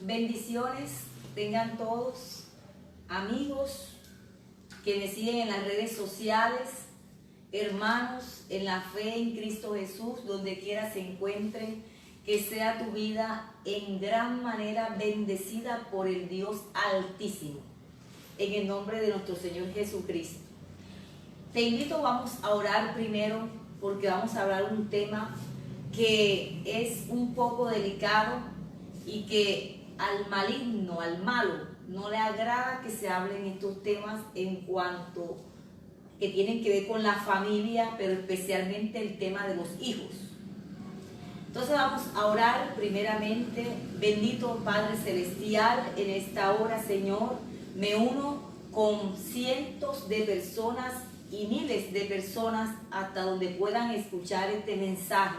Bendiciones tengan todos, amigos que me siguen en las redes sociales, hermanos en la fe en Cristo Jesús, donde quiera se encuentren, que sea tu vida en gran manera bendecida por el Dios Altísimo, en el nombre de nuestro Señor Jesucristo. Te invito, vamos a orar primero, porque vamos a hablar un tema que es un poco delicado y que al maligno, al malo, no le agrada que se hablen estos temas en cuanto que tienen que ver con la familia, pero especialmente el tema de los hijos. Entonces vamos a orar primeramente. Bendito Padre Celestial, en esta hora, Señor, me uno con cientos de personas y miles de personas hasta donde puedan escuchar este mensaje,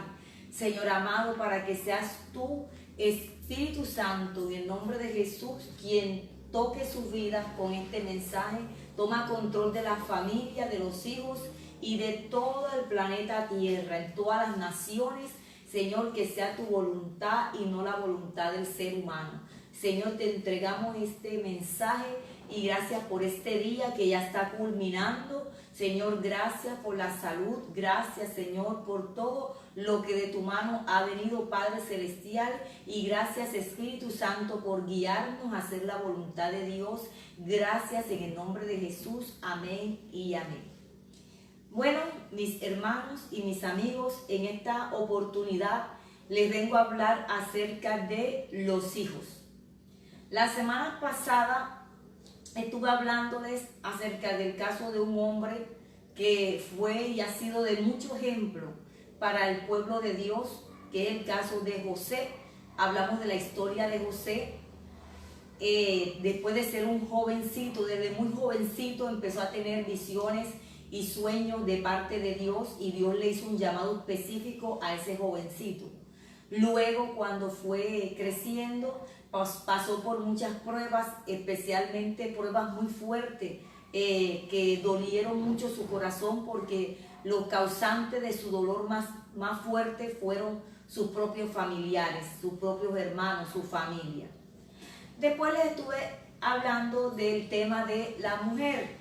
Señor amado, para que seas tú, Espíritu Santo, en el nombre de Jesús, quien toque sus vidas con este mensaje. Toma control de la familia, de los hijos y de todo el planeta Tierra, en todas las naciones. Señor, que sea tu voluntad y no la voluntad del ser humano. Señor, te entregamos este mensaje y gracias por este día que ya está culminando. Señor, gracias por la salud, gracias, Señor, por todo lo que de tu mano ha venido, Padre Celestial, y gracias, Espíritu Santo, por guiarnos a hacer la voluntad de Dios. Gracias en el nombre de Jesús, amén y amén. Bueno, mis hermanos y mis amigos, en esta oportunidad les vengo a hablar acerca de los hijos. La semana pasada estuve hablándoles acerca del caso de un hombre que fue y ha sido de mucho ejemplo para el pueblo de Dios, que es el caso de José. Hablamos de la historia de José. Después de ser un jovencito, desde muy jovencito empezó a tener visiones y sueños de parte de Dios, y Dios le hizo un llamado específico a ese jovencito. Luego, cuando fue creciendo, pasó por muchas pruebas, especialmente pruebas muy fuertes que dolieron mucho su corazón, porque los causantes de su dolor más fuerte fueron sus propios familiares, sus propios hermanos, su familia. Después les estuve hablando del tema de la mujer.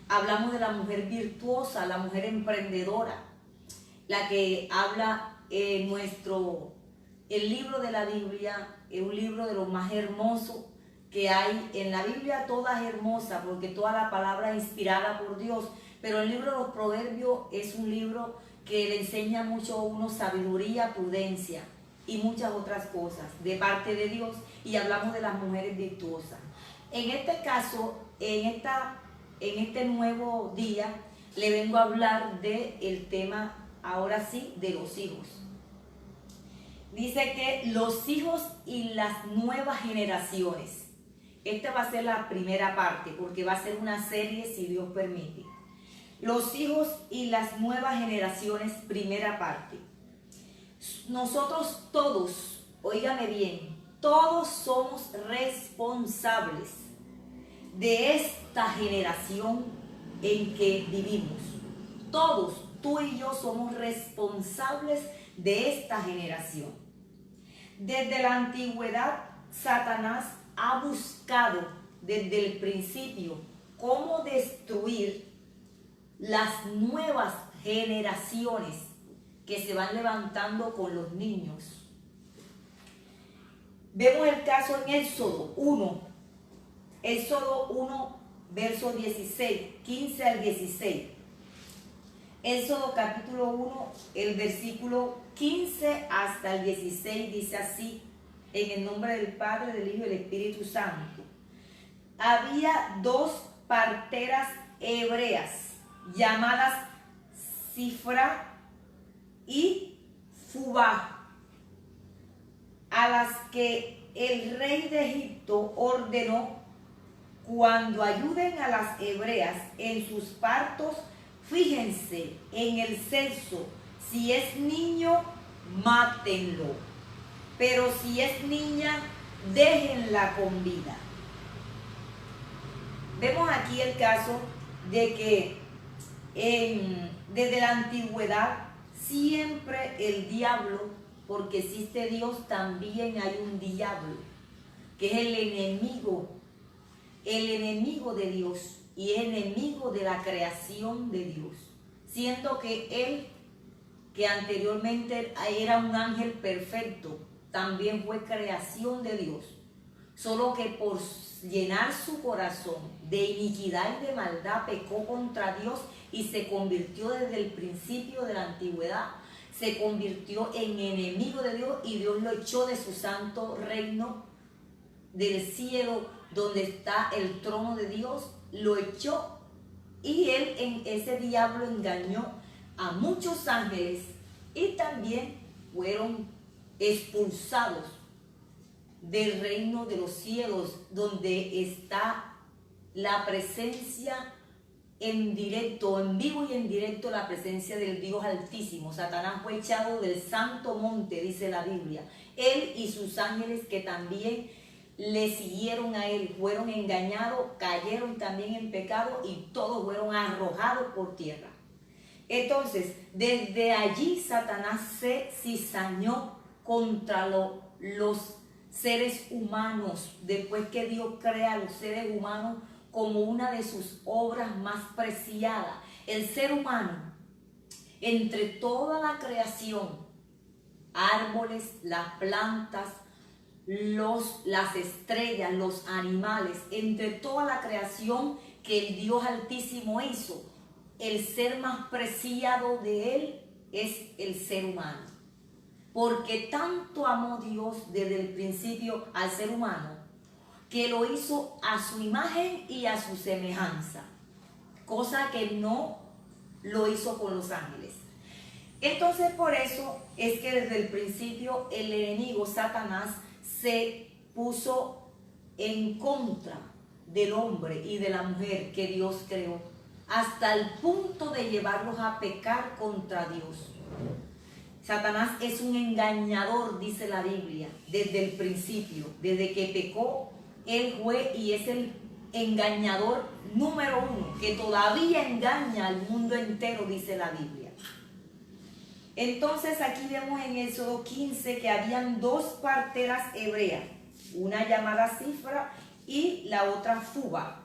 Hablamos de la mujer virtuosa, la mujer emprendedora, la que habla el libro de la Biblia. Es un libro de los más hermosos que hay en la Biblia. Toda es hermosa porque toda la palabra es inspirada por Dios, pero el libro de los Proverbios es un libro que le enseña mucho a uno sabiduría, prudencia y muchas otras cosas de parte de Dios, y hablamos de las mujeres virtuosas. En este caso, en este nuevo día, le vengo a hablar del tema, ahora sí, de los hijos. Dice que los hijos y las nuevas generaciones. Esta va a ser la primera parte, porque va a ser una serie si Dios permite. Los hijos y las nuevas generaciones, primera parte. Nosotros todos, óigame bien, todos somos responsables de esta generación en que vivimos. Todos, tú y yo, somos responsables de esta generación. Desde la antigüedad, Satanás ha buscado desde el principio cómo destruir las nuevas generaciones que se van levantando con los niños. Vemos el caso en Éxodo 1, verso 16, 15 al 16. Éxodo capítulo 1, el versículo 15 hasta el 16 dice así: en el nombre del Padre, del Hijo y del Espíritu Santo. Había dos parteras hebreas llamadas Cifra y Fubá, a las que el rey de Egipto ordenó: cuando ayuden a las hebreas en sus partos, fíjense en el sexo. Si es niño, mátenlo, pero si es niña, déjenla con vida. Vemos aquí el caso de que desde la antigüedad siempre el diablo, porque existe Dios, también hay un diablo. que es el enemigo de Dios y enemigo de la creación de Dios, siendo que él, que anteriormente era un ángel perfecto, también fue creación de Dios, solo que por llenar su corazón de iniquidad y de maldad pecó contra Dios y se convirtió desde el principio de la antigüedad, se convirtió en enemigo de Dios y Dios lo echó de su santo reino del cielo donde está el trono de Dios, lo echó, y ese diablo engañó a muchos ángeles y también fueron expulsados del reino de los cielos, donde está la presencia en directo, en vivo y en directo, la presencia del Dios Altísimo. Satanás fue echado del santo monte, dice la Biblia. Él y sus ángeles que también le siguieron a él, fueron engañados, cayeron también en pecado y todos fueron arrojados por tierra. Entonces, desde allí Satanás se cizañó contra los seres humanos, después que Dios crea a los seres humanos como una de sus obras más preciadas. El ser humano, entre toda la creación, árboles, las plantas, las estrellas, los animales, entre toda la creación que el Dios Altísimo hizo, el ser más preciado de él es el ser humano. Porque tanto amó Dios desde el principio al ser humano, que lo hizo a su imagen y a su semejanza, cosa que no lo hizo con los ángeles. Entonces, por eso es que desde el principio el enemigo Satanás se puso en contra del hombre y de la mujer que Dios creó, hasta el punto de llevarlos a pecar contra Dios. Satanás es un engañador, dice la Biblia, desde el principio, desde que pecó, él fue y es el engañador número uno, que todavía engaña al mundo entero, dice la Biblia. Entonces aquí vemos en Éxodo 15 que habían dos parteras hebreas, una llamada Cifra y la otra Fuba,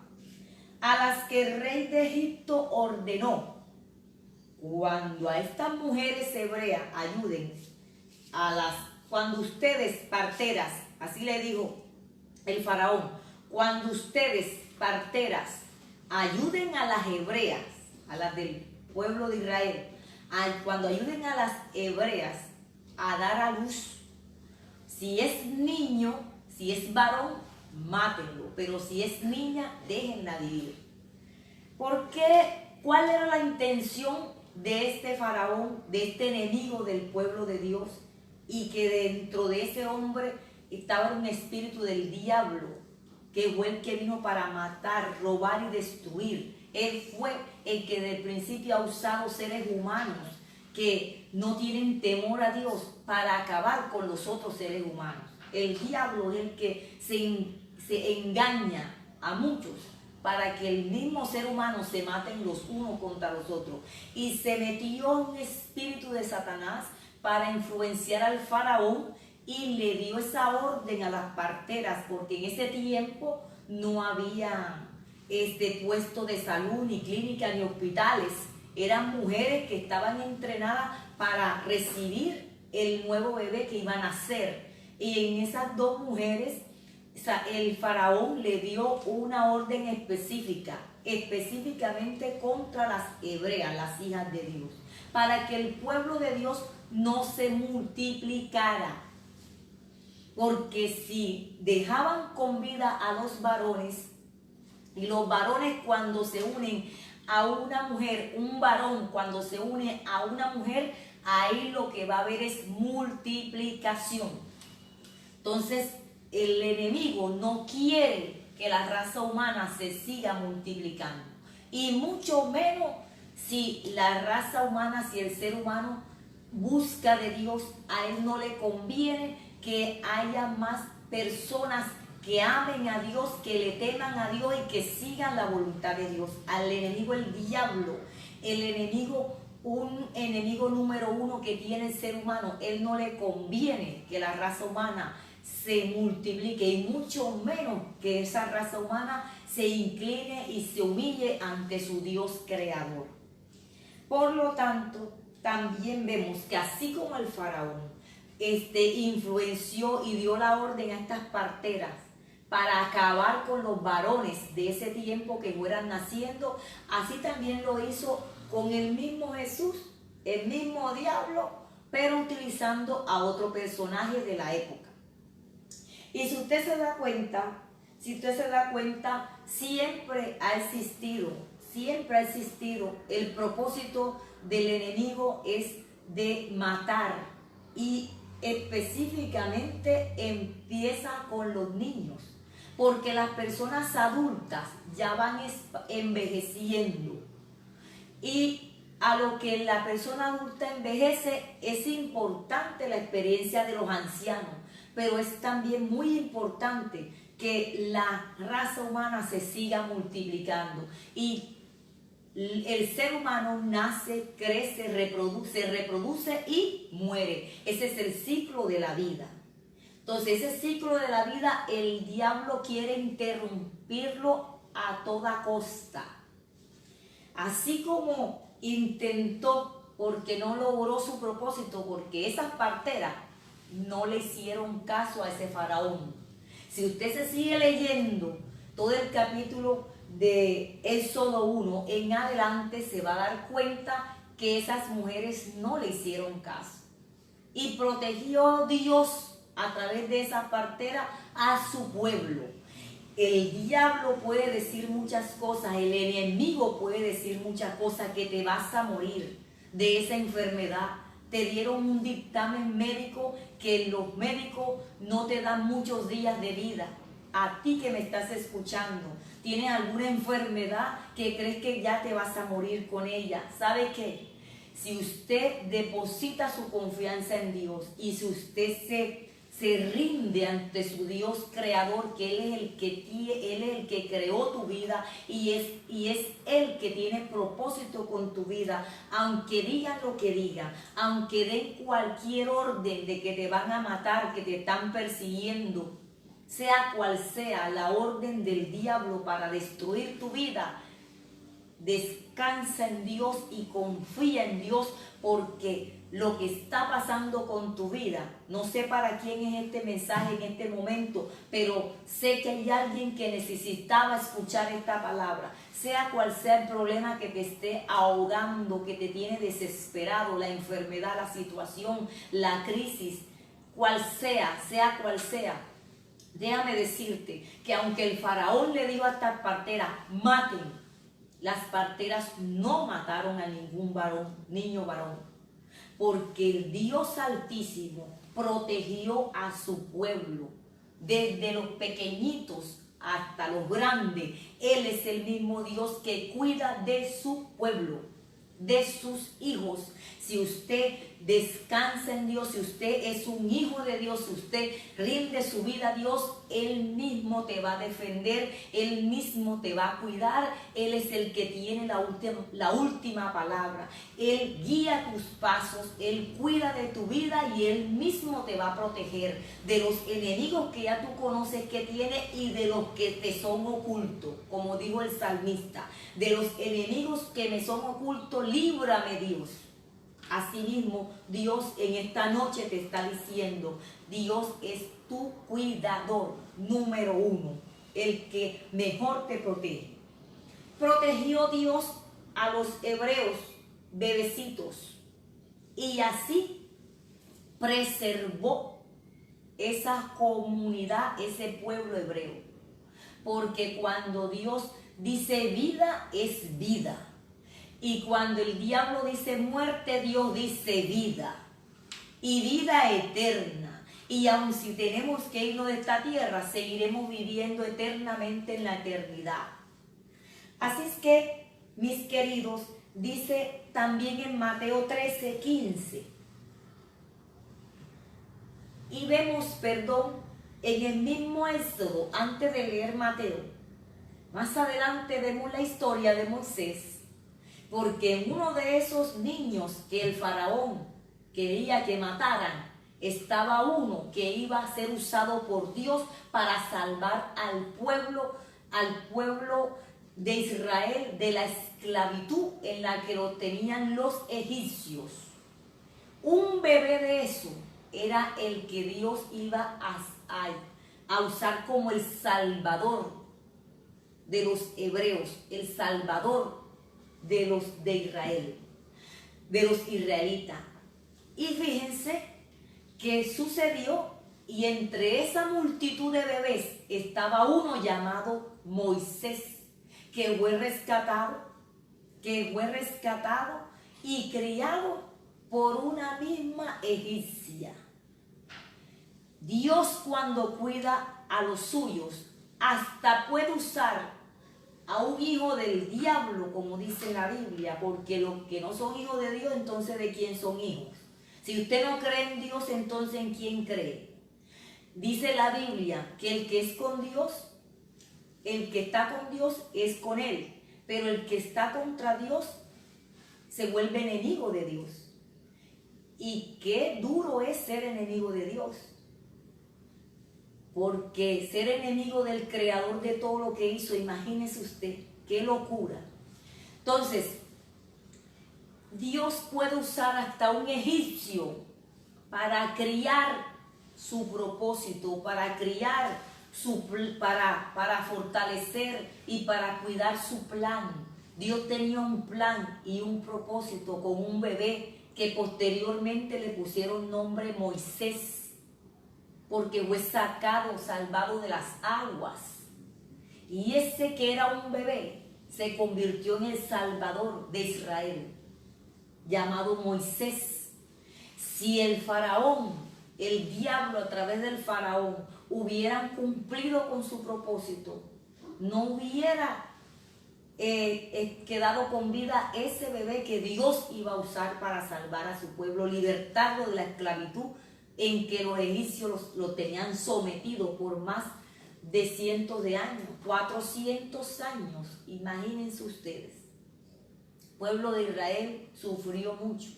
a las que el rey de Egipto ordenó: cuando a estas mujeres hebreas ayuden cuando ustedes parteras, así le dijo el faraón, cuando ustedes parteras ayuden a las hebreas, a las del pueblo de Israel, cuando ayuden a las hebreas a dar a luz, si es niño, si es varón, mátenlo, pero si es niña, déjenla vivir. ¿Por qué? ¿Cuál era la intención de este faraón, de este enemigo del pueblo de Dios? Y que dentro de ese hombre estaba un espíritu del diablo, que fue el que vino para matar, robar y destruir. Él fue el que desde el principio ha usado seres humanos que no tienen temor a Dios para acabar con los otros seres humanos. El diablo es el que se engaña a muchos para que el mismo ser humano se maten los unos contra los otros. Y se metió un espíritu de Satanás para influenciar al faraón y le dio esa orden a las parteras, porque en ese tiempo no había puesto de salud, ni clínicas, ni hospitales. Eran mujeres que estaban entrenadas para recibir el nuevo bebé que iban a nacer. Y en esas dos mujeres, el faraón le dio una orden específica, específicamente contra las hebreas, las hijas de Dios, para que el pueblo de Dios no se multiplicara. Porque si dejaban con vida a los varones, y los varones cuando se unen a una mujer, un varón cuando se une a una mujer, ahí lo que va a haber es multiplicación. Entonces, el enemigo no quiere que la raza humana se siga multiplicando. Y mucho menos si la raza humana, si el ser humano busca de Dios, a él no le conviene que haya más personas que amen a Dios, que le teman a Dios y que sigan la voluntad de Dios. Al enemigo, el diablo, el enemigo, un enemigo número uno que tiene el ser humano, él no le conviene que la raza humana se multiplique y mucho menos que esa raza humana se incline y se humille ante su Dios creador. Por lo tanto, también vemos que así como el faraón influenció y dio la orden a estas parteras para acabar con los varones de ese tiempo que fueran naciendo, así también lo hizo con el mismo Jesús, el mismo diablo, pero utilizando a otro personaje de la época. Y si usted se da cuenta, siempre ha existido el propósito del enemigo es de matar, y específicamente empieza con los niños, porque las personas adultas ya van envejeciendo, y a lo que la persona adulta envejece es importante la experiencia de los ancianos, pero es también muy importante que la raza humana se siga multiplicando y el ser humano nace, crece, reproduce y muere. Ese es el ciclo de la vida. Entonces, ese ciclo de la vida el diablo quiere interrumpirlo a toda costa. Así como intentó, porque no logró su propósito, porque esas parteras no le hicieron caso a ese faraón. Si usted se sigue leyendo todo el capítulo de Éxodo 1 en adelante, se va a dar cuenta que esas mujeres no le hicieron caso. Y protegió Dios a través de esa partera a su pueblo. El diablo puede decir muchas cosas, el enemigo puede decir muchas cosas, que te vas a morir de esa enfermedad. Te dieron un dictamen médico que los médicos no te dan muchos días de vida. A ti que me estás escuchando, ¿tienes alguna enfermedad que crees que ya te vas a morir con ella? ¿Sabe qué? Si usted deposita su confianza en Dios y si usted se rinde ante su Dios creador, que Él es el que creó tu vida y es Él que tiene propósito con tu vida, aunque digan lo que digan, aunque den cualquier orden de que te van a matar, que te están persiguiendo, sea cual sea la orden del diablo para destruir tu vida, descansa en Dios y confía en Dios, porque lo que está pasando con tu vida, no sé para quién es este mensaje en este momento, pero sé que hay alguien que necesitaba escuchar esta palabra. Sea cual sea el problema que te esté ahogando, que te tiene desesperado, la enfermedad, la situación, la crisis, sea cual sea, déjame decirte que aunque el faraón le dijo a estas parteras, maten, las parteras no mataron a ningún niño varón, porque el Dios Altísimo protegió a su pueblo, desde los pequeñitos hasta los grandes. Él es el mismo Dios que cuida de su pueblo, de sus hijos. Si usted descansa en Dios, si usted es un hijo de Dios, si usted rinde su vida a Dios, Él mismo te va a defender, Él mismo te va a cuidar. Él es el que tiene la última palabra. Él guía tus pasos, Él cuida de tu vida y Él mismo te va a proteger de los enemigos que ya tú conoces que tiene y de los que te son ocultos, como dijo el salmista. De los enemigos que me son ocultos, líbrame, Dios. Asimismo, Dios en esta noche te está diciendo, Dios es tu cuidador número uno, el que mejor te protege. Protegió Dios a los hebreos, bebecitos, y así preservó esa comunidad, ese pueblo hebreo. Porque cuando Dios dice vida, es vida. Y cuando el diablo dice muerte, Dios dice vida. Y vida eterna. Y aun si tenemos que irnos de esta tierra, seguiremos viviendo eternamente en la eternidad. Así es que, mis queridos, dice también en Mateo 13:15. Y vemos, en el mismo Éxodo, antes de leer Mateo, más adelante vemos la historia de Moisés. Porque uno de esos niños que el faraón quería que mataran estaba uno que iba a ser usado por Dios para salvar al pueblo de Israel de la esclavitud en la que lo tenían los egipcios. Un bebé de eso era el que Dios iba a usar como el salvador de los hebreos, el salvador de los de Israel, de los israelitas. Y fíjense que sucedió, y entre esa multitud de bebés estaba uno llamado Moisés, que fue rescatado y criado por una misma egipcia. Dios, cuando cuida a los suyos, hasta puede usar a un hijo del diablo, como dice la Biblia, porque los que no son hijos de Dios, entonces ¿de quién son hijos? Si usted no cree en Dios, entonces ¿en quién cree? Dice la Biblia que el que es con Dios, el que está con Dios es con él, pero el que está contra Dios se vuelve enemigo de Dios. Y qué duro es ser enemigo de Dios, porque ser enemigo del creador de todo lo que hizo, imagínese usted, qué locura. Entonces, Dios puede usar hasta un egipcio para criar su propósito, para criar para fortalecer y para cuidar su plan. Dios tenía un plan y un propósito con un bebé que posteriormente le pusieron nombre Moisés, porque fue salvado de las aguas. Y ese que era un bebé se convirtió en el salvador de Israel, llamado Moisés. Si el faraón, el diablo a través del faraón, hubieran cumplido con su propósito, no hubiera quedado con vida ese bebé que Dios iba a usar para salvar a su pueblo, libertarlo de la esclavitud en que los egipcios lo tenían sometido por más de cientos de años, 400 años, imagínense ustedes. El pueblo de Israel sufrió mucho.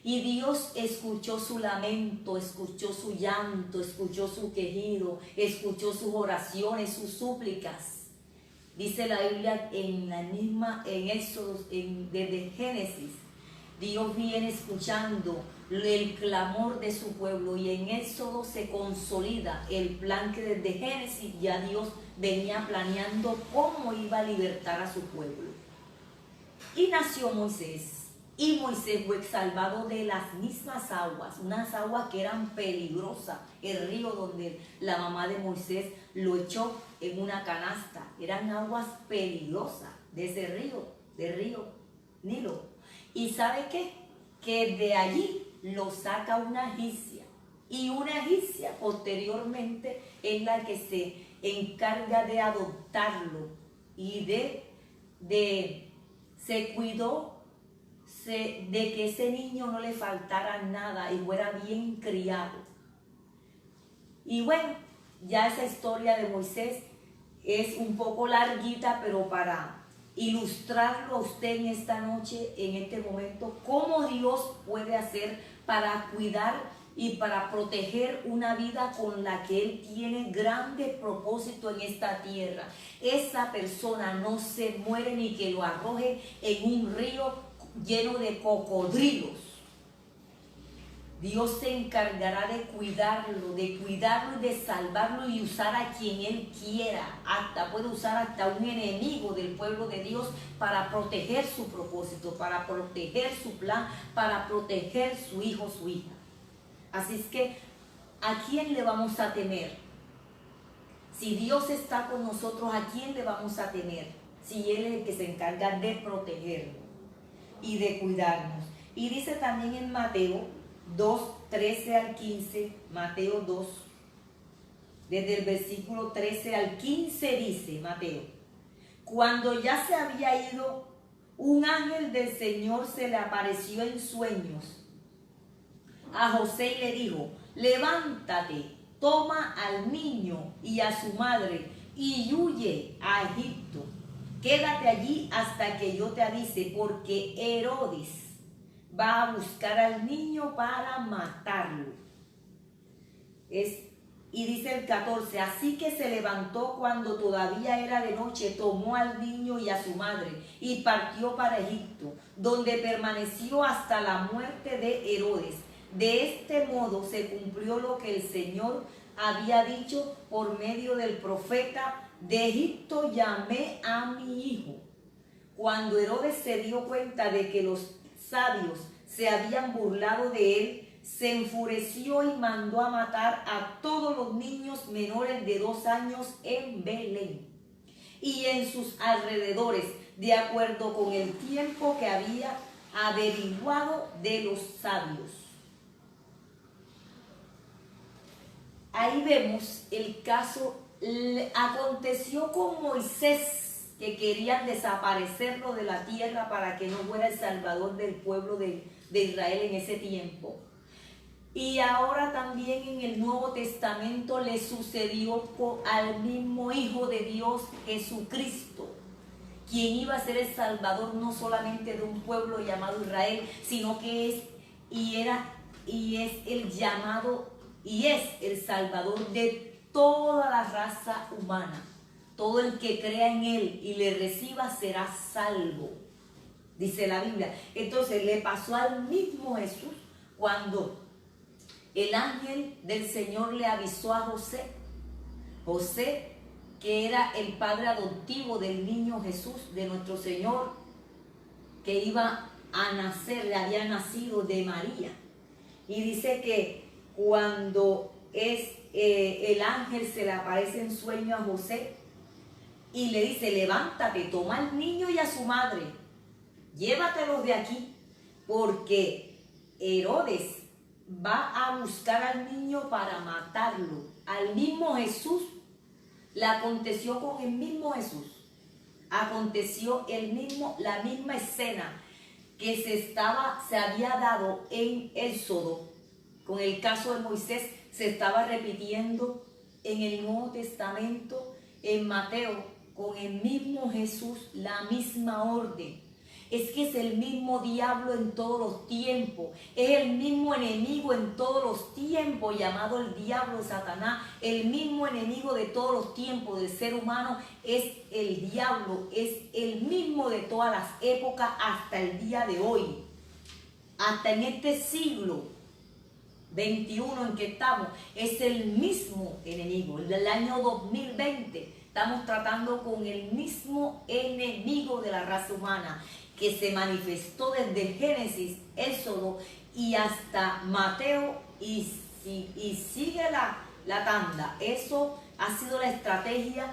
Y Dios escuchó su lamento, escuchó su llanto, escuchó su quejido, escuchó sus oraciones, sus súplicas. Dice la Biblia en Éxodo, desde Génesis, Dios viene escuchando el clamor de su pueblo, y en Éxodo se consolida el plan que desde Génesis ya Dios venía planeando cómo iba a libertar a su pueblo. Y nació Moisés. Y Moisés fue salvado de las mismas aguas, unas aguas que eran peligrosas. El río donde la mamá de Moisés lo echó en una canasta, eran aguas peligrosas de ese río, del río Nilo. ¿Y sabe qué? Que de allí lo saca una egipcia. Y una egipcia posteriormente es la que se encarga de adoptarlo y se cuidó de que ese niño no le faltara nada y fuera bien criado. Y bueno, ya esa historia de Moisés es un poco larguita, pero para ilustrarlo a usted en esta noche, en este momento, cómo Dios puede hacer para cuidar y para proteger una vida con la que Él tiene grandes propósitos en esta tierra. Esa persona no se muere ni que lo arroje en un río lleno de cocodrilos. Dios se encargará de cuidarlo y de salvarlo y usar a quien Él quiera. Puede usar hasta un enemigo del pueblo de Dios para proteger su propósito, para proteger su plan, para proteger su hijo, su hija. Así es que, ¿a quién le vamos a temer? Si Dios está con nosotros, ¿a quién le vamos a temer? Si Él es el que se encarga de protegernos y de cuidarnos. Y dice también en Mateo 2, 13 al 15, Mateo 2, desde el versículo 13 al 15 dice Mateo: cuando ya se había ido, un ángel del Señor se le apareció en sueños a José y le dijo: levántate, toma al niño y a su madre y huye a Egipto. Quédate allí hasta que yo te avise, porque Herodes va a buscar al niño para matarlo. Y dice el 14, así que se levantó cuando todavía era de noche, tomó al niño y a su madre y partió para Egipto, donde permaneció hasta la muerte de Herodes. De este modo se cumplió lo que el Señor había dicho por medio del profeta: de Egipto llamé a mi hijo. Cuando Herodes se dio cuenta de que los sabios se habían burlado de él, se enfureció y mandó a matar a todos los niños menores de 2 años en Belén y en sus alrededores, de acuerdo con el tiempo que había averiguado de los sabios. Ahí vemos el caso. Aconteció con Moisés, que querían desaparecerlo de la tierra para que no fuera el salvador del pueblo de Israel en ese tiempo. Y ahora también en el Nuevo Testamento le sucedió al mismo Hijo de Dios, Jesucristo, quien iba a ser el salvador no solamente de un pueblo llamado Israel, sino que es el salvador de toda la raza humana. Todo el que crea en él y le reciba será salvo, dice la Biblia. Entonces le pasó al mismo Jesús cuando el ángel del Señor le avisó a José, que era el padre adoptivo del niño Jesús, de nuestro Señor, que iba a nacer, le había nacido de María. Y dice que cuando el ángel se le aparece en sueño a José y le dice: levántate, toma al niño y a su madre, llévatelos de aquí, porque Herodes va a buscar al niño para matarlo. Al mismo Jesús le aconteció con el mismo Jesús. Aconteció la misma escena que se había dado en Éxodo. Con el caso de Moisés se estaba repitiendo en el Nuevo Testamento, en Mateo, con el mismo Jesús, la misma orden. Es que es el mismo diablo en todos los tiempos, es el mismo enemigo en todos los tiempos, llamado el diablo, Satanás. El mismo enemigo de todos los tiempos del ser humano es el diablo, es el mismo de todas las épocas hasta el día de hoy, hasta en este siglo 21 en que estamos, es el mismo enemigo. Del año 2020 estamos tratando con el mismo enemigo de la raza humana, que se manifestó desde Génesis, Éxodo y hasta Mateo, y sigue la tanda. Eso ha sido la estrategia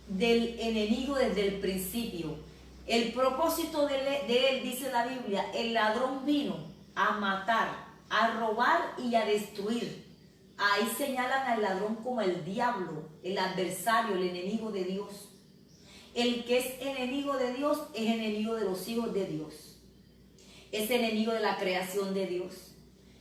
del enemigo desde el principio. El propósito de él, dice la Biblia: el ladrón vino a matar, a robar y a destruir. Ahí señalan al ladrón como el diablo, el adversario, el enemigo de Dios. El que es enemigo de Dios es enemigo de los hijos de Dios. Es enemigo de la creación de Dios.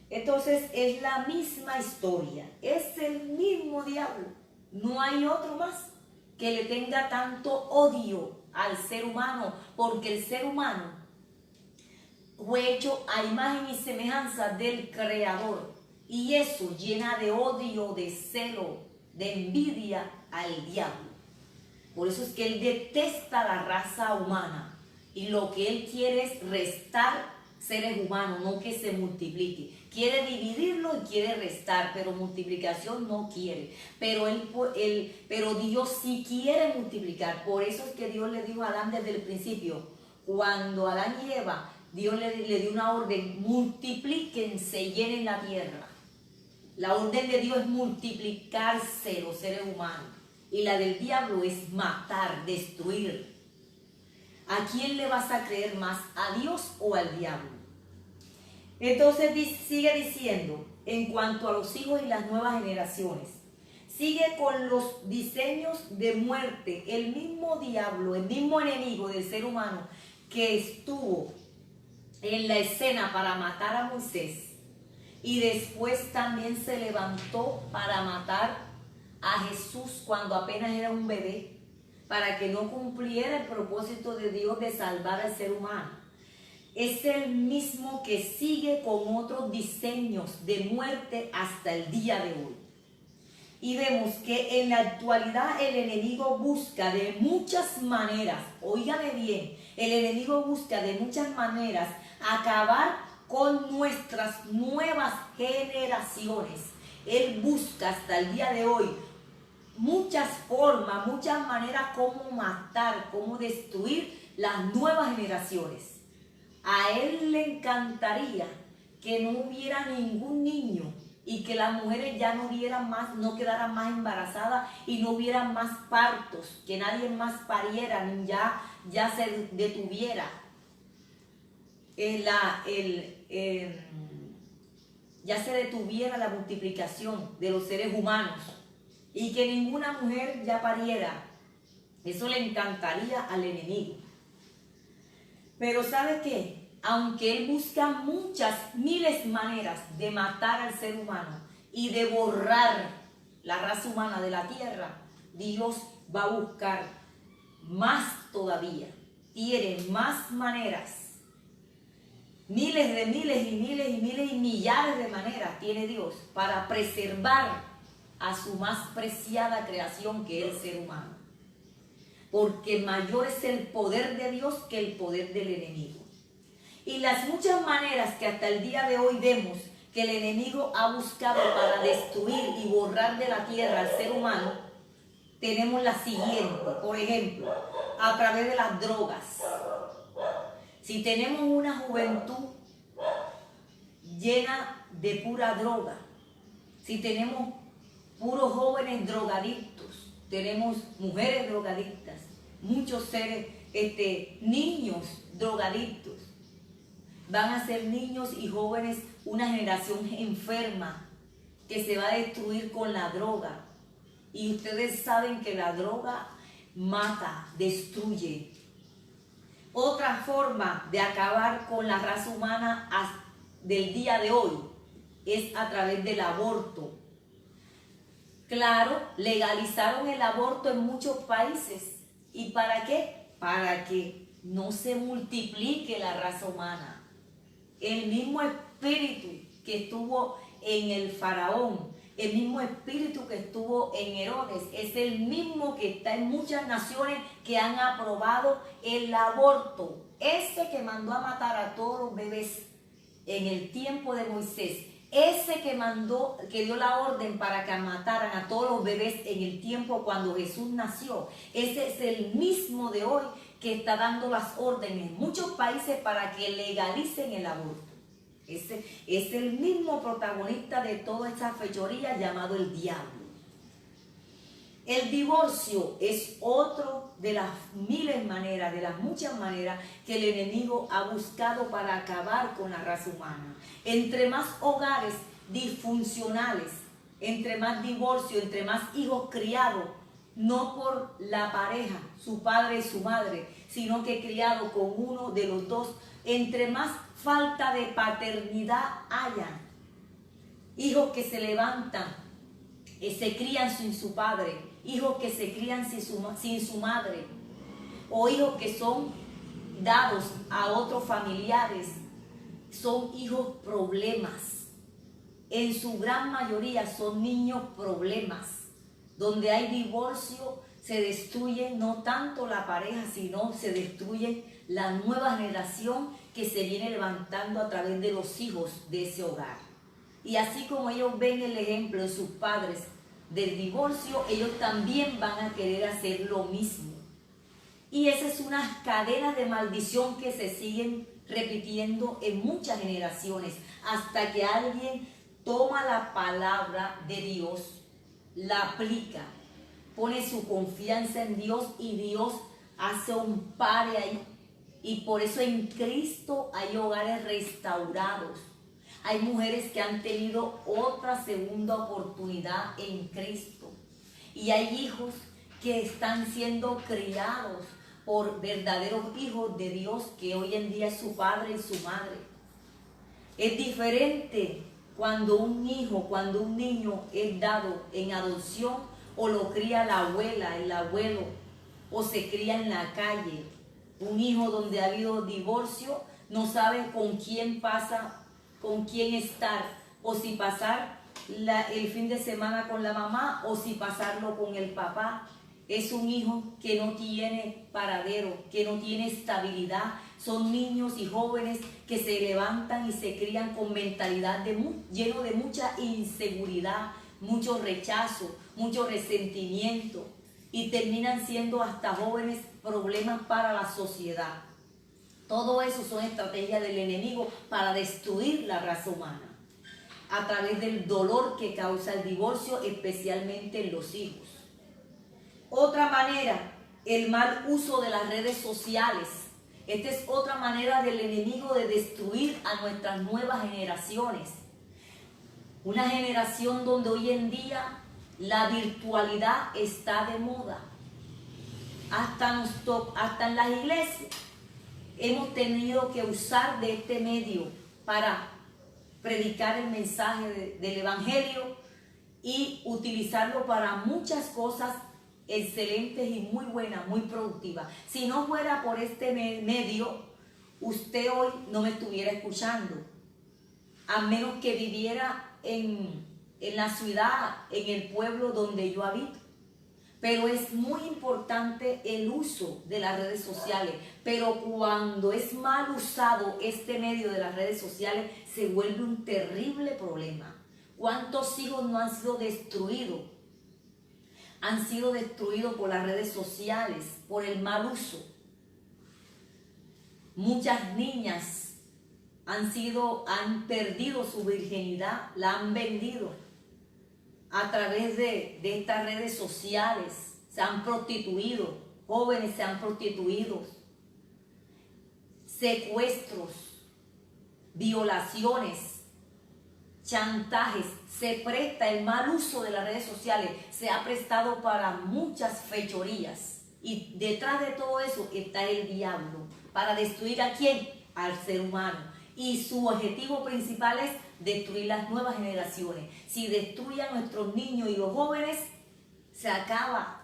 Entonces es la misma historia. Es el mismo diablo. No hay otro más que le tenga tanto odio al ser humano, porque el ser humano fue hecho a imagen y semejanza del Creador. Y eso llena de odio, de celo, de envidia al diablo. Por eso es que él detesta la raza humana y lo que él quiere es restar seres humanos, no que se multiplique. Quiere dividirlo y quiere restar, pero multiplicación no quiere. Pero Dios sí quiere multiplicar. Por eso es que Dios le dijo a Adán desde el principio, cuando Adán y Eva, Dios le dio una orden: multiplíquense, llenen la tierra. La orden de Dios es multiplicarse los seres humanos. Y la del diablo es matar, destruir. ¿A quién le vas a creer más? ¿A Dios o al diablo? Entonces sigue diciendo, en cuanto a los hijos y las nuevas generaciones, sigue con los diseños de muerte. El mismo diablo, el mismo enemigo del ser humano que estuvo en la escena para matar a Moisés, y después también se levantó para matar a Jesús cuando apenas era un bebé, para que no cumpliera el propósito de Dios de salvar al ser humano. Es el mismo que sigue con otros diseños de muerte hasta el día de hoy. Y vemos que en la actualidad el enemigo busca de muchas maneras, óigame bien, el enemigo busca de muchas maneras acabar con nuestras nuevas generaciones. Él busca hasta el día de hoy muchas formas, muchas maneras como matar, como destruir las nuevas generaciones. A él le encantaría que no hubiera ningún niño y que las mujeres ya no hubieran más, no quedaran más embarazadas y no hubieran más partos, que nadie más pariera, ya se detuviera ya se detuviera la multiplicación de los seres humanos y que ninguna mujer ya pariera. Eso le encantaría al enemigo. Pero ¿sabe qué? Aunque él busca muchas, miles maneras de matar al ser humano y de borrar la raza humana de la tierra, Dios va a buscar más todavía. Tiene más maneras. Miles de miles y miles y miles y millares de maneras tiene Dios para preservar a su más preciada creación, que es el ser humano. Porque mayor es el poder de Dios que el poder del enemigo. Y las muchas maneras que hasta el día de hoy vemos que el enemigo ha buscado para destruir y borrar de la tierra al ser humano, tenemos la siguiente. Por ejemplo, a través de las drogas. Si tenemos una juventud llena de pura droga, si tenemos puros jóvenes drogadictos, tenemos mujeres drogadictas, muchos seres, niños drogadictos, van a ser niños y jóvenes, una generación enferma que se va a destruir con la droga. Y ustedes saben que la droga mata, destruye. Otra forma de acabar con la raza humana del día de hoy es a través del aborto. Claro, legalizaron el aborto en muchos países. ¿Y para qué? Para que no se multiplique la raza humana. El mismo espíritu que estuvo en el faraón, el mismo espíritu que estuvo en Herodes, es el mismo que está en muchas naciones que han aprobado el aborto. Ese que mandó a matar a todos los bebés en el tiempo de Moisés, ese que dio la orden para que mataran a todos los bebés en el tiempo cuando Jesús nació, ese es el mismo de hoy que está dando las órdenes en muchos países para que legalicen el aborto. Ese es el mismo protagonista de toda esta fechoría llamado el diablo. El divorcio es otro de las miles maneras, de las muchas maneras que el enemigo ha buscado para acabar con la raza humana. Entre más hogares disfuncionales, entre más divorcio, entre más hijos criados, no por la pareja, su padre y su madre, sino que criado con uno de los dos, entre más falta de paternidad haya, hijos que se levantan, se crían sin su padre, hijos que se crían sin su madre, o hijos que son dados a otros familiares, son hijos problemas. En su gran mayoría son niños problemas. Donde hay divorcio, se destruye no tanto la pareja, sino se destruye la nueva generación que se viene levantando a través de los hijos de ese hogar. Y así como ellos ven el ejemplo de sus padres del divorcio, ellos también van a querer hacer lo mismo. Y esa es una cadena de maldición que se siguen repitiendo en muchas generaciones, hasta que alguien toma la palabra de Dios, la aplica, pone su confianza en Dios y Dios hace un pare ahí. Y por eso en Cristo hay hogares restaurados. Hay mujeres que han tenido otra segunda oportunidad en Cristo. Y hay hijos que están siendo criados por verdaderos hijos de Dios, que hoy en día es su padre y su madre. Es diferente cuando un hijo, cuando un niño es dado en adopción o lo cría la abuela, el abuelo, o se cría en la calle. Un hijo donde ha habido divorcio, no sabe con quién pasa, con quién estar, o si pasar el fin de semana con la mamá o si pasarlo con el papá. Es un hijo que no tiene paradero, que no tiene estabilidad. Son niños y jóvenes que se levantan y se crían con mentalidad lleno de mucha inseguridad, mucho rechazo, mucho resentimiento y terminan siendo hasta jóvenes problemas para la sociedad. Todo eso son estrategias del enemigo para destruir la raza humana a través del dolor que causa el divorcio, especialmente en los hijos. Otra manera, el mal uso de las redes sociales. Esta es otra manera del enemigo de destruir a nuestras nuevas generaciones. Una generación donde hoy en día la virtualidad está de moda. Hasta en las iglesias hemos tenido que usar de este medio para predicar el mensaje del evangelio y utilizarlo para muchas cosas excelentes y muy buenas, muy productivas. Si no fuera por este medio, usted hoy no me estuviera escuchando, a menos que viviera en la ciudad, en el pueblo donde yo habito. Pero es muy importante el uso de las redes sociales. Pero cuando es mal usado este medio de las redes sociales, se vuelve un terrible problema. ¿Cuántos hijos no han sido destruidos? Han sido destruidos por las redes sociales, por el mal uso. Muchas niñas han perdido su virginidad, la han vendido a través de estas redes sociales. Se han prostituido, jóvenes se han prostituido. Secuestros, violaciones, chantajes, se presta el mal uso de las redes sociales, se ha prestado para muchas fechorías y detrás de todo eso está el diablo, para destruir ¿a quién? Al ser humano, y su objetivo principal es destruir las nuevas generaciones. Si destruye a nuestros niños y los jóvenes, se acaba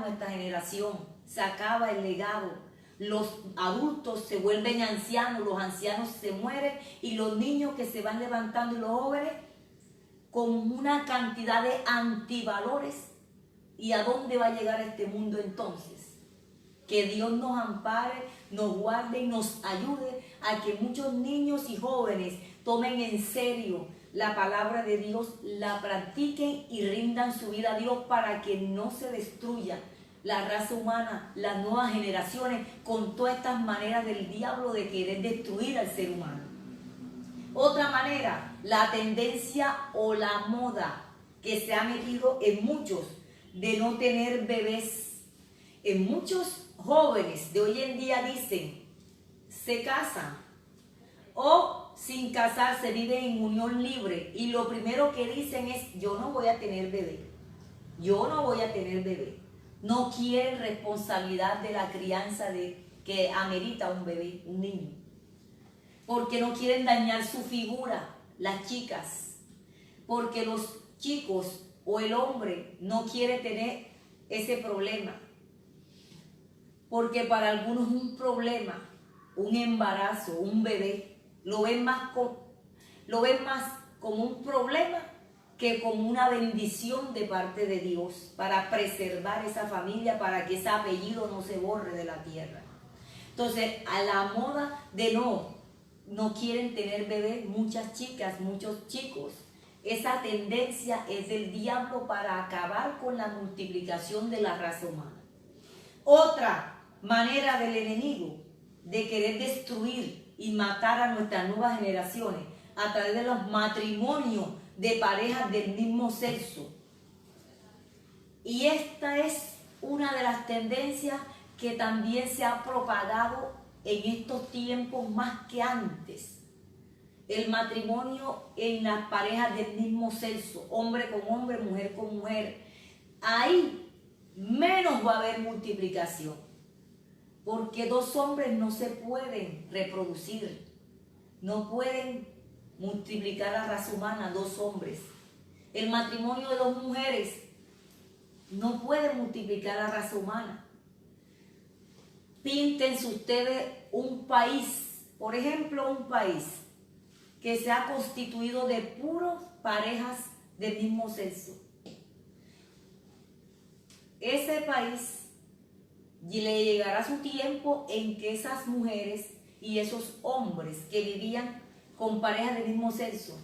nuestra generación, se acaba el legado. Los adultos se vuelven ancianos, los ancianos se mueren y los niños que se van levantando y los jóvenes con una cantidad de antivalores. ¿Y a dónde va a llegar este mundo entonces? Que Dios nos ampare, nos guarde y nos ayude a que muchos niños y jóvenes tomen en serio la palabra de Dios, la practiquen y rindan su vida a Dios para que no se destruya la raza humana, las nuevas generaciones, con todas estas maneras del diablo de querer destruir al ser humano. Otra manera, la tendencia o la moda que se ha metido en muchos de no tener bebés. En muchos jóvenes de hoy en día dicen, se casan o sin casarse viven en unión libre y lo primero que dicen es, yo no voy a tener bebé, yo no voy a tener bebé. No quieren responsabilidad de la crianza que amerita un bebé, un niño. Porque no quieren dañar su figura, las chicas. Porque los chicos o el hombre no quiere tener ese problema. Porque para algunos un problema, un embarazo, un bebé, lo ven más como un problema que como una bendición de parte de Dios para preservar esa familia, para que ese apellido no se borre de la tierra. Entonces, a la moda de no quieren tener bebés muchas chicas, muchos chicos. Esa tendencia es del diablo para acabar con la multiplicación de la raza humana. Otra manera del enemigo de querer destruir y matar a nuestras nuevas generaciones a través de los matrimonios de parejas del mismo sexo. Y esta es una de las tendencias que también se ha propagado en estos tiempos más que antes. El matrimonio en las parejas del mismo sexo, hombre con hombre, mujer con mujer. Ahí menos va a haber multiplicación, porque dos hombres no se pueden reproducir, no pueden multiplicar la raza humana, dos hombres. El matrimonio de dos mujeres no puede multiplicar la raza humana. Píntense ustedes un país, por ejemplo, un país que se ha constituido de puras parejas del mismo sexo. Ese país le llegará su tiempo en que esas mujeres y esos hombres que vivían con parejas del mismo sexo,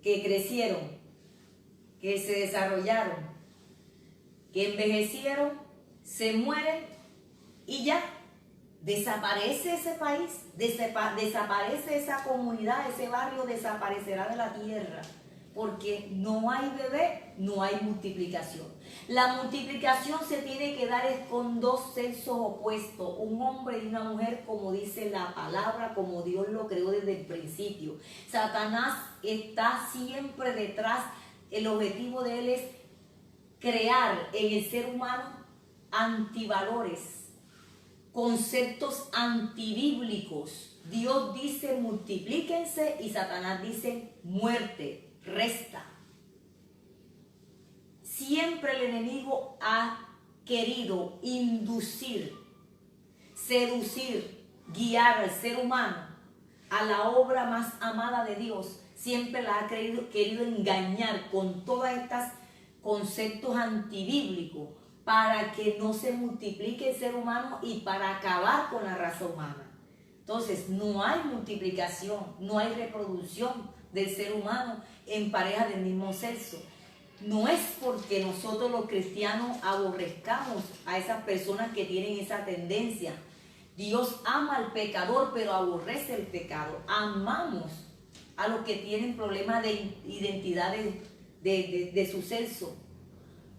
que crecieron, que se desarrollaron, que envejecieron, se mueren y ya desaparece ese país, desaparece esa comunidad, ese barrio desaparecerá de la tierra, porque no hay bebé, no hay multiplicación. La multiplicación se tiene que dar es con dos sexos opuestos, un hombre y una mujer, como dice la palabra, como Dios lo creó desde el principio. Satanás está siempre detrás, el objetivo de él es crear en el ser humano antivalores, conceptos antibíblicos. Dios dice multiplíquense y Satanás dice muerte, resta. Siempre el enemigo ha querido inducir, seducir, guiar al ser humano a la obra más amada de Dios. Siempre la ha querido engañar con todas estas conceptos antibíblicos para que no se multiplique el ser humano y para acabar con la raza humana. Entonces, no hay multiplicación, no hay reproducción del ser humano en pareja del mismo sexo. No es porque nosotros los cristianos aborrezcamos a esas personas que tienen esa tendencia. Dios ama al pecador, pero aborrece el pecado. Amamos a los que tienen problemas de identidad de su sexo,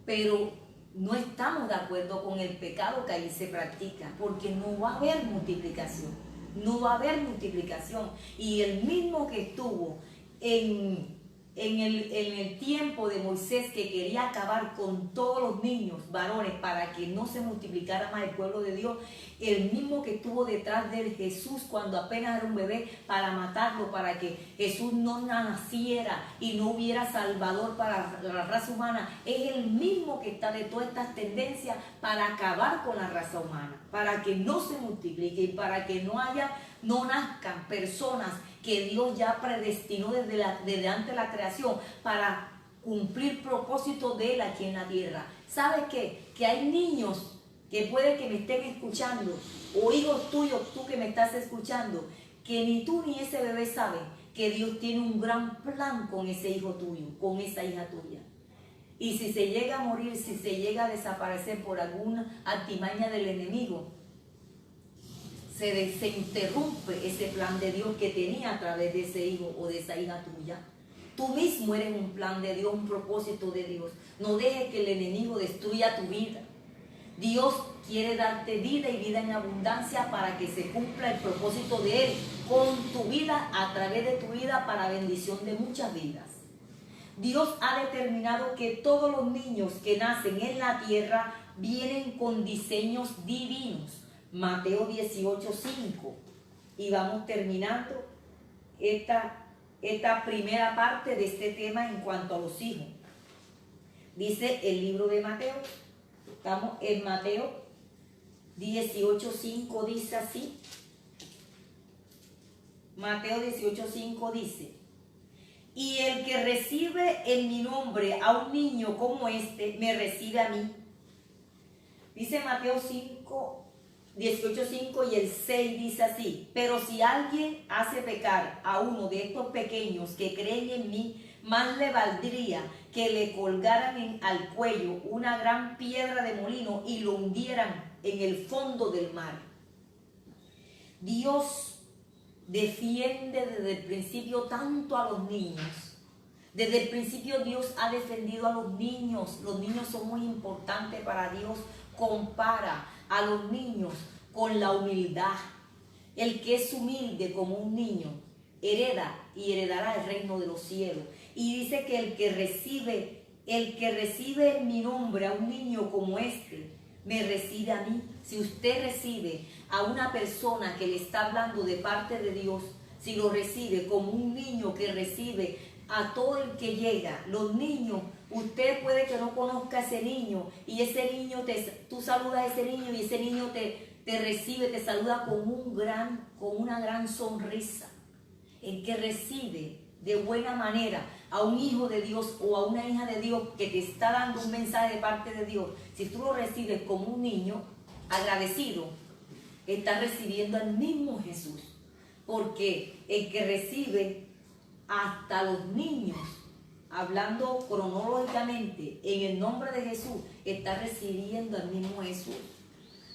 pero no estamos de acuerdo con el pecado que ahí se practica, porque no va a haber multiplicación, no va a haber multiplicación. Y el mismo que estuvo en el tiempo de Moisés, que quería acabar con todos los niños varones para que no se multiplicara más el pueblo de Dios, el mismo que estuvo detrás de Jesús cuando apenas era un bebé para matarlo, para que Jesús no naciera y no hubiera salvador para la raza humana, es el mismo que está de todas estas tendencias para acabar con la raza humana, para que no se multiplique y para que no nazcan personas que Dios ya predestinó desde antes de la creación para cumplir propósitos de Él aquí en la tierra. ¿Sabes qué? Que hay niños que puede que me estén escuchando, o hijos tuyos, tú que me estás escuchando, que ni tú ni ese bebé saben que Dios tiene un gran plan con ese hijo tuyo, con esa hija tuya. Y si se llega a morir, si se llega a desaparecer por alguna artimaña del enemigo, se interrumpe ese plan de Dios que tenía a través de ese hijo o de esa hija tuya. Tú mismo eres un plan de Dios, un propósito de Dios. No dejes que el enemigo destruya tu vida. Dios quiere darte vida y vida en abundancia para que se cumpla el propósito de Él con tu vida, a través de tu vida, para bendición de muchas vidas. Dios ha determinado que todos los niños que nacen en la tierra vienen con diseños divinos. Mateo 18:5. Y vamos terminando esta primera parte de este tema en cuanto a los hijos. Dice el libro de Mateo, estamos en Mateo 18:5, dice así. Mateo 18:5 dice: y el que recibe en mi nombre a un niño como este, me recibe a mí. Dice Mateo 18:5 y el 6 dice así: pero si alguien hace pecar a uno de estos pequeños que creen en mí, más le valdría que le colgaran al cuello una gran piedra de molino y lo hundieran en el fondo del mar. Dios defiende desde el principio tanto a los niños. Desde el principio Dios ha defendido a los niños. Los niños son muy importantes para Dios. Compara a los niños con la humildad. El que es humilde como un niño hereda y heredará el reino de los cielos. Y dice que el que recibe en mi nombre a un niño como este, me recibe a mí. Si usted recibe a una persona que le está hablando de parte de Dios, si lo recibe como un niño que recibe a todo el que llega, los niños, usted puede que no conozca a ese niño y ese niño, tú saludas a ese niño y ese niño te recibe, te saluda con una gran sonrisa. el que recibe de buena manera a un hijo de Dios o a una hija de Dios que te está dando un mensaje de parte de Dios, si tú lo recibes como un niño agradecido, estás recibiendo al mismo Jesús. Porque el que recibe hasta los niños, hablando cronológicamente, en el nombre de Jesús, está recibiendo al mismo Jesús.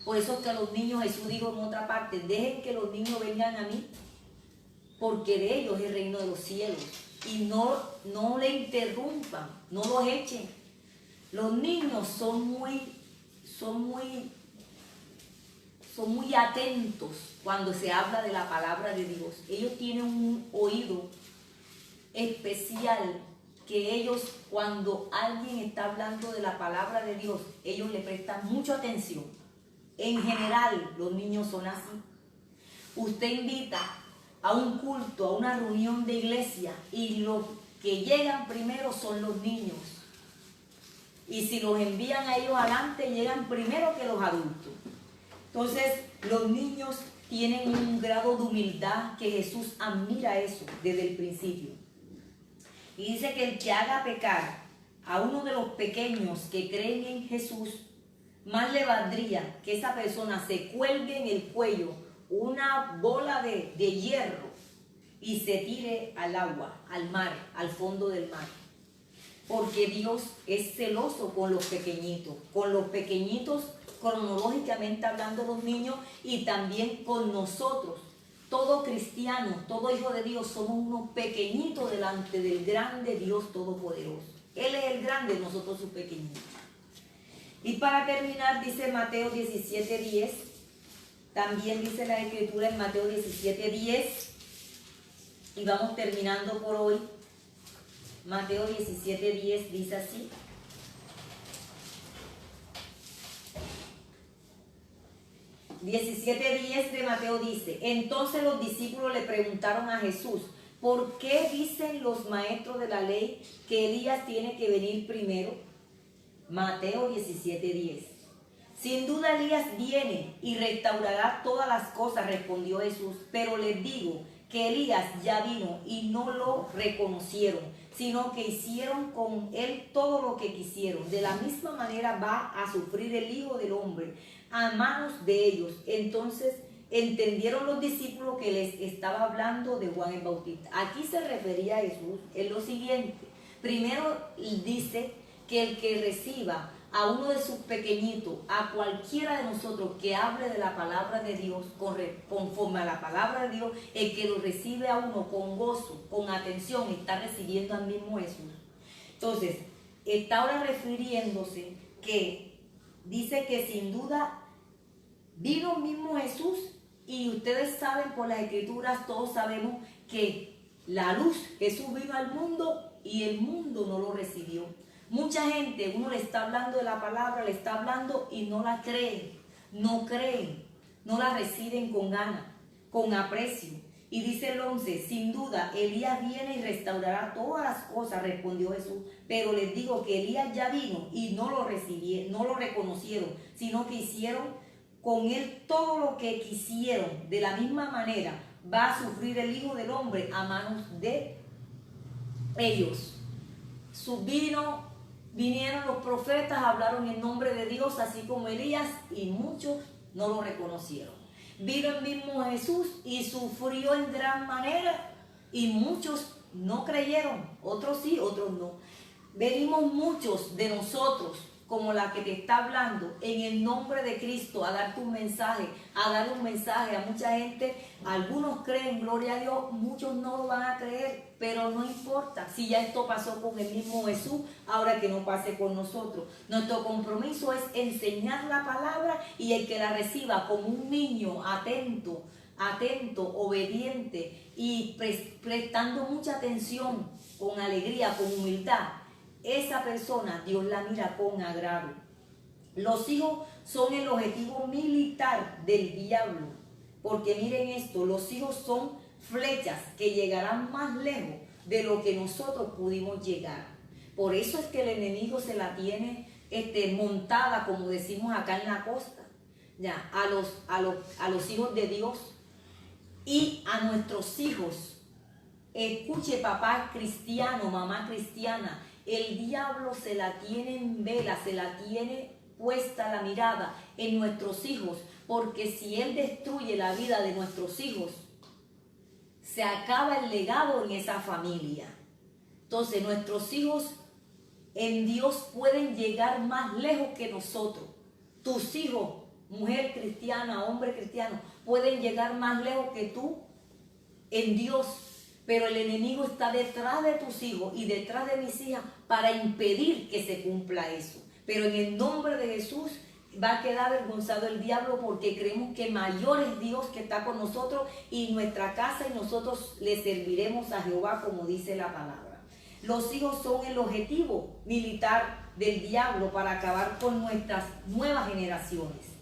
Por eso es que a los niños, Jesús dijo en otra parte, dejen que los niños vengan a mí, porque de ellos es el reino de los cielos. Y no le interrumpan, no los echen. Los niños son muy atentos cuando se habla de la palabra de Dios. Ellos tienen un oído especial que ellos, cuando alguien está hablando de la palabra de Dios, ellos le prestan mucha atención. En general, los niños son así. Usted invita a un culto, a una reunión de iglesia, y los que llegan primero son los niños. Y si los envían a ellos adelante, llegan primero que los adultos. Entonces, los niños tienen un grado de humildad que Jesús admira eso desde el principio. Y dice que el que haga pecar a uno de los pequeños que creen en Jesús, más le valdría que esa persona se cuelgue en el cuello una bola de hierro y se tire al agua, al mar, al fondo del mar. Porque Dios es celoso con los pequeñitos cronológicamente hablando, los niños, y también con nosotros. Todo cristiano, todo hijo de Dios, somos unos pequeñitos delante del grande Dios Todopoderoso. Él es el grande, nosotros sus pequeñitos. Y para terminar, dice Mateo 17:10, también dice la Escritura en Mateo 17:10, y vamos terminando por hoy. Mateo 17:10 dice así: 17:10 de Mateo dice: entonces los discípulos le preguntaron a Jesús, ¿por qué dicen los maestros de la ley que Elías tiene que venir primero? Mateo 17:10. Sin duda Elías viene y restaurará todas las cosas, respondió Jesús, pero les digo que Elías ya vino y no lo reconocieron, sino que hicieron con él todo lo que quisieron. De la misma manera va a sufrir el Hijo del Hombre a manos de ellos. Entonces entendieron los discípulos que les estaba hablando de Juan el Bautista. Aquí se refería a Jesús en lo siguiente. Primero dice que el que reciba a uno de sus pequeñitos, a cualquiera de nosotros que hable de la palabra de Dios, conforme a la palabra de Dios, el que lo recibe a uno con gozo, con atención, está recibiendo al mismo Jesús. Entonces, está ahora refiriéndose que dice que sin duda vino el mismo Jesús, y ustedes saben por las Escrituras, todos sabemos que la luz, Jesús vino al mundo y el mundo no lo recibió. Mucha gente, uno le está hablando de la palabra, le está hablando y no la creen, no la reciben con ganas, con aprecio. Y dice el 11, sin duda Elías viene y restaurará todas las cosas, respondió Jesús, pero les digo que Elías ya vino y no lo recibieron, no lo reconocieron, sino que hicieron con él todo lo que quisieron. De la misma manera va a sufrir el Hijo del Hombre a manos de ellos. Vinieron los profetas, hablaron en nombre de Dios, así como Elías, y muchos no lo reconocieron. Vino el mismo Jesús y sufrió en gran manera, y muchos no creyeron, otros sí, otros no. Venimos muchos de nosotros, como la que te está hablando, en el nombre de Cristo, a darte un mensaje, a dar un mensaje a mucha gente. Algunos creen, gloria a Dios, muchos no lo van a creer, pero no importa. Si ya esto pasó con el mismo Jesús, ahora que no pase con nosotros. Nuestro compromiso es enseñar la palabra, y el que la reciba como un niño atento, obediente y prestando mucha atención, con alegría, con humildad, esa persona Dios la mira con agrado. Los hijos son el objetivo militar del diablo, porque miren esto, los hijos son flechas que llegarán más lejos de lo que nosotros pudimos llegar. Por eso es que el enemigo se la tiene montada, como decimos acá en la costa, ya, a los hijos de Dios y a nuestros hijos Escuche, papá cristiano, mamá cristiana, el diablo se la tiene en vela, se la tiene puesta la mirada en nuestros hijos, porque si él destruye la vida de nuestros hijos, se acaba el legado en esa familia. Entonces nuestros hijos en Dios pueden llegar más lejos que nosotros. Tus hijos, mujer cristiana, hombre cristiano, pueden llegar más lejos que tú en Dios. Pero el enemigo está detrás de tus hijos y detrás de mis hijas para impedir que se cumpla eso. Pero en el nombre de Jesús va a quedar avergonzado el diablo, porque creemos que mayor es Dios que está con nosotros y nuestra casa, y nosotros le serviremos a Jehová, como dice la palabra. Los hijos son el objetivo militar del diablo para acabar con nuestras nuevas generaciones.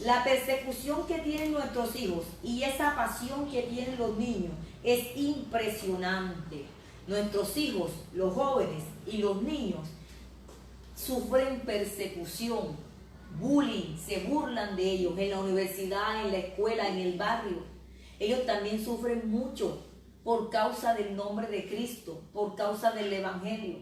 La persecución que tienen nuestros hijos y esa pasión que tienen los niños es impresionante. Nuestros hijos, los jóvenes y los niños sufren persecución, bullying, se burlan de ellos en la universidad, en la escuela, en el barrio. Ellos también sufren mucho por causa del nombre de Cristo, por causa del Evangelio.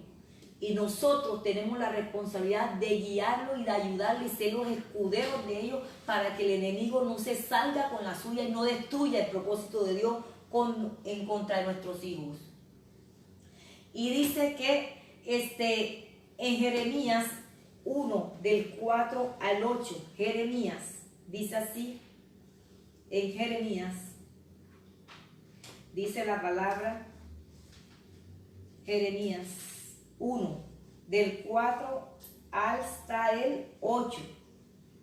Y nosotros tenemos la responsabilidad de guiarlos y de ayudarles y ser los escuderos de ellos para que el enemigo no se salga con la suya y no destruya el propósito de Dios en contra de nuestros hijos. Y dice que en Jeremías 1, del 4 al 8, Jeremías, dice así, en Jeremías, dice la palabra, Jeremías 1, del 4 hasta el 8.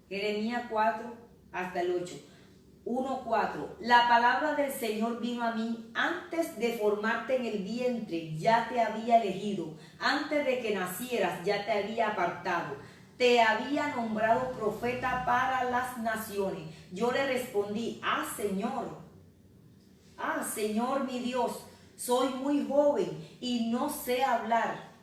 Jeremías 4 hasta el 8. 1:4. La palabra del Señor vino a mí: antes de formarte en el vientre ya te había elegido, antes de que nacieras ya te había apartado, te había nombrado profeta para las naciones. Yo le respondí: Señor mi Dios, soy muy joven y no sé hablar.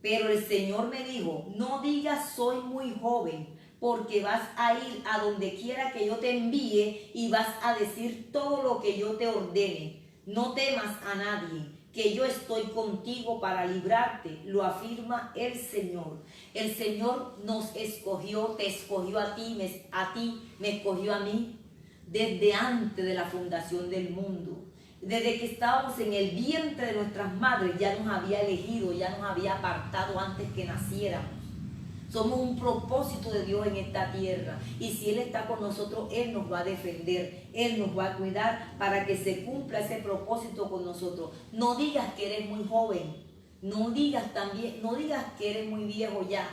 Pero el Señor me dijo: no digas soy muy joven, porque vas a ir a donde quiera que yo te envíe y vas a decir todo lo que yo te ordene. No temas a nadie, que yo estoy contigo para librarte, lo afirma el Señor. El Señor nos escogió, te escogió a ti, me escogió a mí desde antes de la fundación del mundo. Desde que estábamos en el vientre de nuestras madres ya nos había elegido, ya nos había apartado antes que naciéramos. Somos un propósito de Dios en esta tierra, y si Él está con nosotros, Él nos va a defender, Él nos va a cuidar para que se cumpla ese propósito con nosotros. No digas que eres muy joven, no digas que eres muy viejo ya.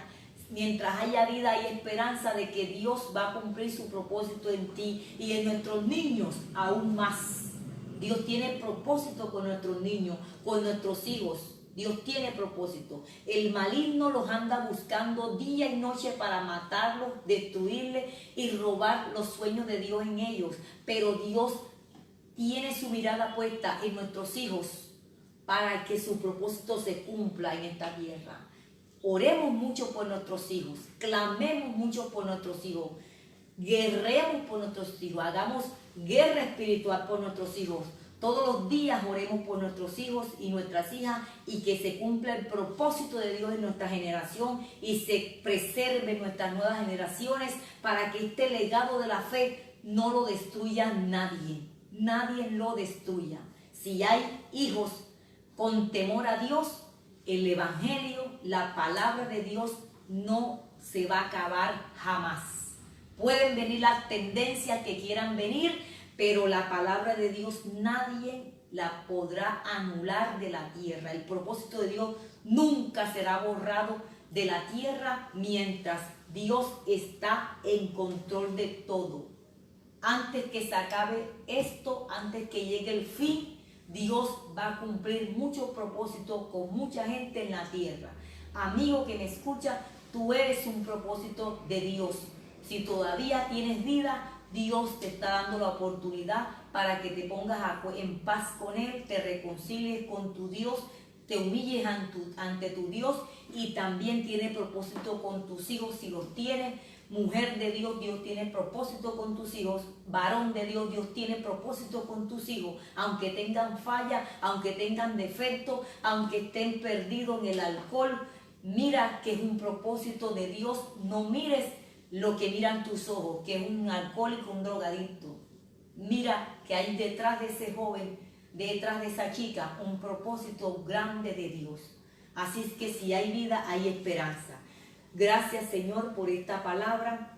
Mientras haya vida hay esperanza de que Dios va a cumplir su propósito en ti y en nuestros niños aún más. Dios tiene propósito con nuestros niños, con nuestros hijos. Dios tiene propósito. El maligno los anda buscando día y noche para matarlos, destruirles y robar los sueños de Dios en ellos. Pero Dios tiene su mirada puesta en nuestros hijos para que su propósito se cumpla en esta tierra. Oremos mucho por nuestros hijos, clamemos mucho por nuestros hijos, guerremos por nuestros hijos, hagamos guerra espiritual por nuestros hijos. Todos los días oremos por nuestros hijos y nuestras hijas, y que se cumpla el propósito de Dios en nuestra generación y se preserve nuestras nuevas generaciones, para que este legado de la fe no lo destruya nadie. Nadie lo destruya. Si hay hijos con temor a Dios, el Evangelio, la palabra de Dios no se va a acabar jamás. Pueden venir las tendencias que quieran venir, pero la palabra de Dios nadie la podrá anular de la tierra. El propósito de Dios nunca será borrado de la tierra mientras Dios está en control de todo. Antes que se acabe esto, antes que llegue el fin, Dios va a cumplir muchos propósitos con mucha gente en la tierra. Amigo que me escucha, tú eres un propósito de Dios. Si todavía tienes vida, Dios te está dando la oportunidad para que te pongas en paz con Él, te reconcilies con tu Dios, te humilles ante tu Dios, y también tiene propósito con tus hijos si los tienes. Mujer de Dios, Dios tiene propósito con tus hijos. Varón de Dios, Dios tiene propósito con tus hijos. Aunque tengan falla, aunque tengan defecto, aunque estén perdidos en el alcohol, mira que es un propósito de Dios. No mires lo que miran tus ojos, que es un alcohólico, un drogadicto. Mira que hay detrás de ese joven, detrás de esa chica, un propósito grande de Dios. Así es que si hay vida, hay esperanza. Gracias, Señor, por esta palabra.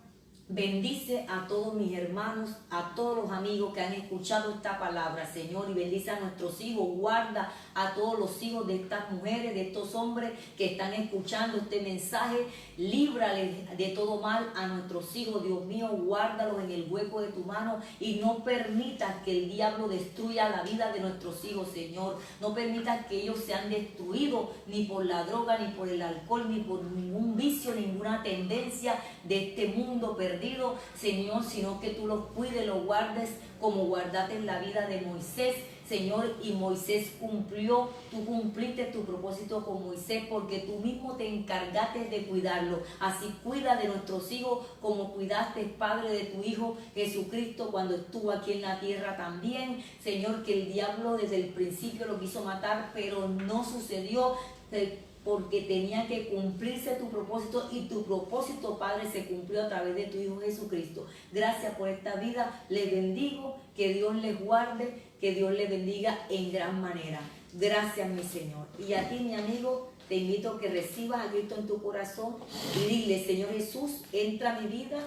Bendice a todos mis hermanos, a todos los amigos que han escuchado esta palabra, Señor, y bendice a nuestros hijos. Guarda a todos los hijos de estas mujeres, de estos hombres que están escuchando este mensaje. Líbrales de todo mal a nuestros hijos, Dios mío. Guárdalos en el hueco de tu mano y no permitas que el diablo destruya la vida de nuestros hijos, Señor. No permitas que ellos sean destruidos ni por la droga, ni por el alcohol, ni por ningún vicio, ninguna tendencia de este mundo perdido, Señor, sino que tú los cuides, los guardes como guardaste en la vida de Moisés, Señor. Y Moisés cumplió, tú cumpliste tu propósito con Moisés porque tú mismo te encargaste de cuidarlo. Así cuida de nuestros hijos como cuidaste, Padre, de tu Hijo Jesucristo cuando estuvo aquí en la tierra también, Señor, que el diablo desde el principio lo quiso matar, pero no sucedió, porque tenía que cumplirse tu propósito, y tu propósito, Padre, se cumplió a través de tu Hijo Jesucristo. Gracias por esta vida, les bendigo, que Dios les guarde, que Dios les bendiga en gran manera. Gracias, mi Señor. Y a ti, mi amigo, te invito a que recibas a Cristo en tu corazón y dile: Señor Jesús, entra a mi vida,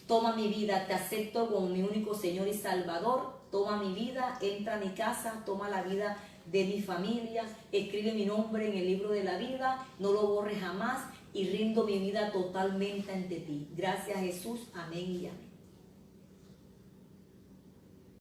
toma mi vida, te acepto como mi único Señor y Salvador. Toma mi vida, entra a mi casa, toma la vida de mi familia, escribe mi nombre en el libro de la vida, no lo borres jamás, y rindo mi vida totalmente ante ti. Gracias, Jesús, amén y amén.